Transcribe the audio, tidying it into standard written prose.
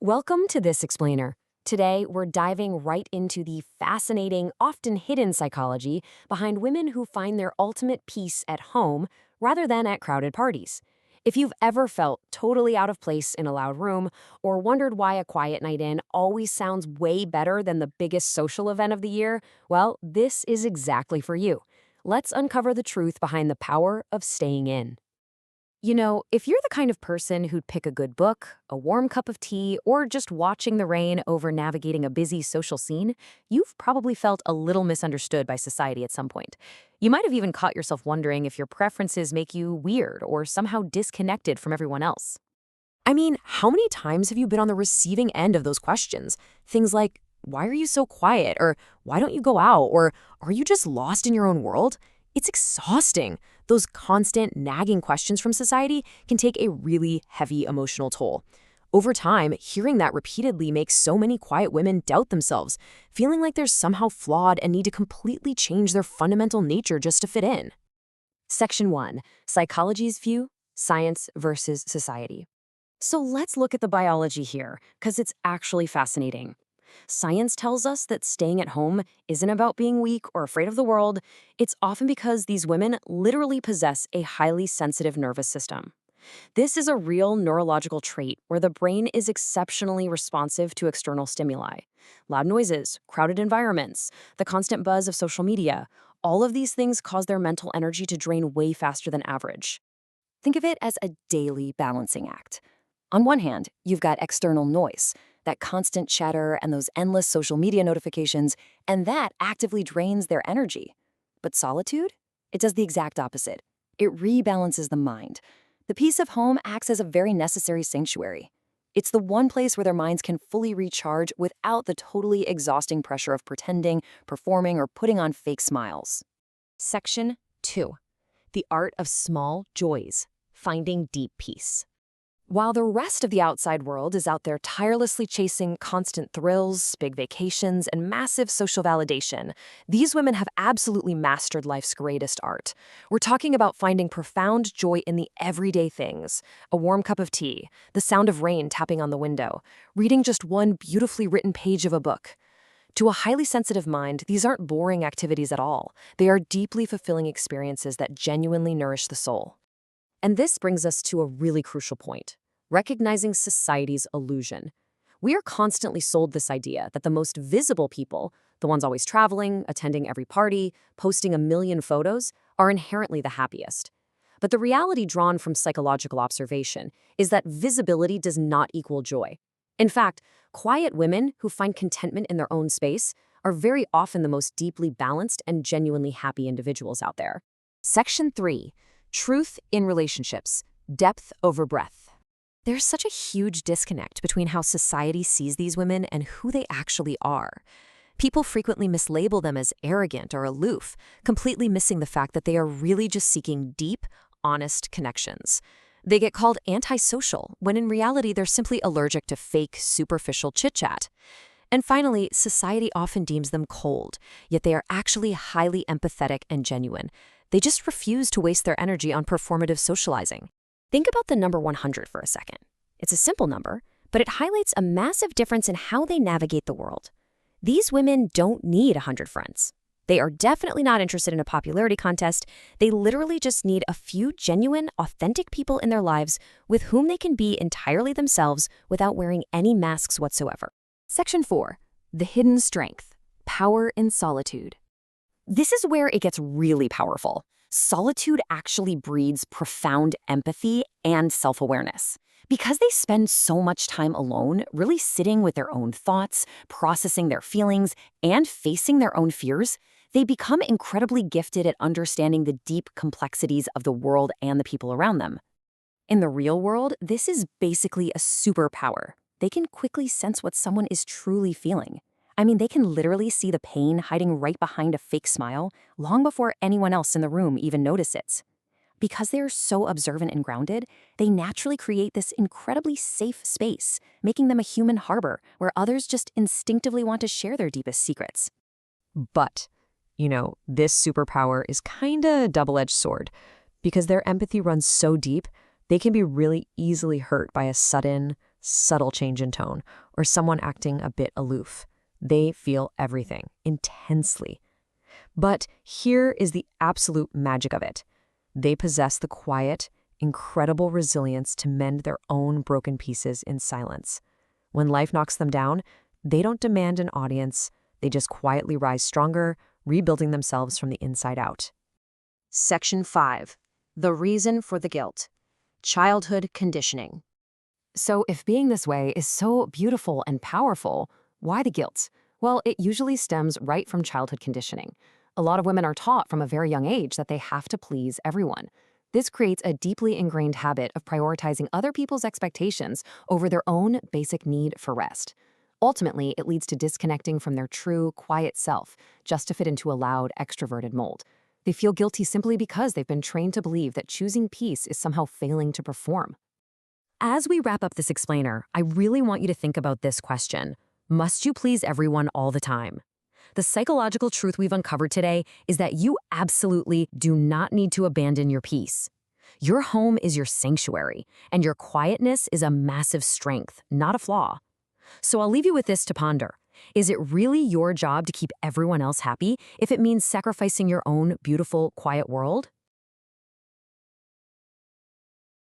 Welcome to This Explainer. Today, we're diving right into the fascinating, often hidden psychology behind women who find their ultimate peace at home rather than at crowded parties. If you've ever felt totally out of place in a loud room or wondered why a quiet night in always sounds way better than the biggest social event of the year, well, this is exactly for you. Let's uncover the truth behind the power of staying in. You know, if you're the kind of person who'd pick a good book, a warm cup of tea, or just watching the rain over navigating a busy social scene, you've probably felt a little misunderstood by society at some point. You might have even caught yourself wondering if your preferences make you weird or somehow disconnected from everyone else. I mean, how many times have you been on the receiving end of those questions? Things like, why are you so quiet? Or why don't you go out? Or are you just lost in your own world? It's exhausting. Those constant, nagging questions from society can take a really heavy emotional toll. Over time, hearing that repeatedly makes so many quiet women doubt themselves, feeling like they're somehow flawed and need to completely change their fundamental nature just to fit in. Section 1. Psychology's view, science versus society. So let's look at the biology here, because it's actually fascinating. Science tells us that staying at home isn't about being weak or afraid of the world. It's often because these women literally possess a highly sensitive nervous system. This is a real neurological trait where the brain is exceptionally responsive to external stimuli. Loud noises, crowded environments, the constant buzz of social media, all of these things cause their mental energy to drain way faster than average. Think of it as a daily balancing act. On one hand, you've got external noise, that constant chatter and those endless social media notifications, and that actively drains their energy. But solitude? It does the exact opposite. It rebalances the mind. The peace of home acts as a very necessary sanctuary. It's the one place where their minds can fully recharge without the totally exhausting pressure of pretending, performing, or putting on fake smiles. Section 2. The art of small joys, finding deep peace. While the rest of the outside world is out there tirelessly chasing constant thrills, big vacations, and massive social validation, these women have absolutely mastered life's greatest art. We're talking about finding profound joy in the everyday things: a warm cup of tea, the sound of rain tapping on the window, reading just one beautifully written page of a book. To a highly sensitive mind, these aren't boring activities at all. They are deeply fulfilling experiences that genuinely nourish the soul. And this brings us to a really crucial point: recognizing society's illusion. We are constantly sold this idea that the most visible people, the ones always traveling, attending every party, posting a million photos, are inherently the happiest. But the reality drawn from psychological observation is that visibility does not equal joy. In fact, quiet women who find contentment in their own space are very often the most deeply balanced and genuinely happy individuals out there. Section 3. Truth in relationships, depth over breadth. There's such a huge disconnect between how society sees these women and who they actually are. People frequently mislabel them as arrogant or aloof, completely missing the fact that they are really just seeking deep, honest connections. They get called antisocial, when in reality they're simply allergic to fake, superficial chit-chat. And finally, society often deems them cold, yet they are actually highly empathetic and genuine. They just refuse to waste their energy on performative socializing. Think about the number 100 for a second. It's a simple number, but it highlights a massive difference in how they navigate the world. These women don't need 100 friends. They are definitely not interested in a popularity contest. They literally just need a few genuine, authentic people in their lives with whom they can be entirely themselves without wearing any masks whatsoever. Section 4. The hidden strength, power in solitude. This is where it gets really powerful. Solitude actually breeds profound empathy and self-awareness. Because they spend so much time alone, really sitting with their own thoughts, processing their feelings, and facing their own fears, they become incredibly gifted at understanding the deep complexities of the world and the people around them. In the real world, this is basically a superpower. They can quickly sense what someone is truly feeling. I mean, they can literally see the pain hiding right behind a fake smile long before anyone else in the room even notices. Because they are so observant and grounded, they naturally create this incredibly safe space, making them a human harbor where others just instinctively want to share their deepest secrets. But, this superpower is kinda a double-edged sword. Because their empathy runs so deep, they can be really easily hurt by a sudden, subtle change in tone, or someone acting a bit aloof. They feel everything intensely. But here is the absolute magic of it. They possess the quiet, incredible resilience to mend their own broken pieces in silence. When life knocks them down, they don't demand an audience. They just quietly rise stronger, rebuilding themselves from the inside out. Section 5. The reason for the guilt. Childhood conditioning. So if being this way is so beautiful and powerful, why the guilt? Well, it usually stems right from childhood conditioning. A lot of women are taught from a very young age that they have to please everyone. This creates a deeply ingrained habit of prioritizing other people's expectations over their own basic need for rest. Ultimately, it leads to disconnecting from their true, quiet self just to fit into a loud, extroverted mold. They feel guilty simply because they've been trained to believe that choosing peace is somehow failing to perform. As we wrap up this explainer, I really want you to think about this question. Must you please everyone all the time? The psychological truth we've uncovered today is that you absolutely do not need to abandon your peace. Your home is your sanctuary, and your quietness is a massive strength, not a flaw. So I'll leave you with this to ponder. Is it really your job to keep everyone else happy if it means sacrificing your own beautiful, quiet world?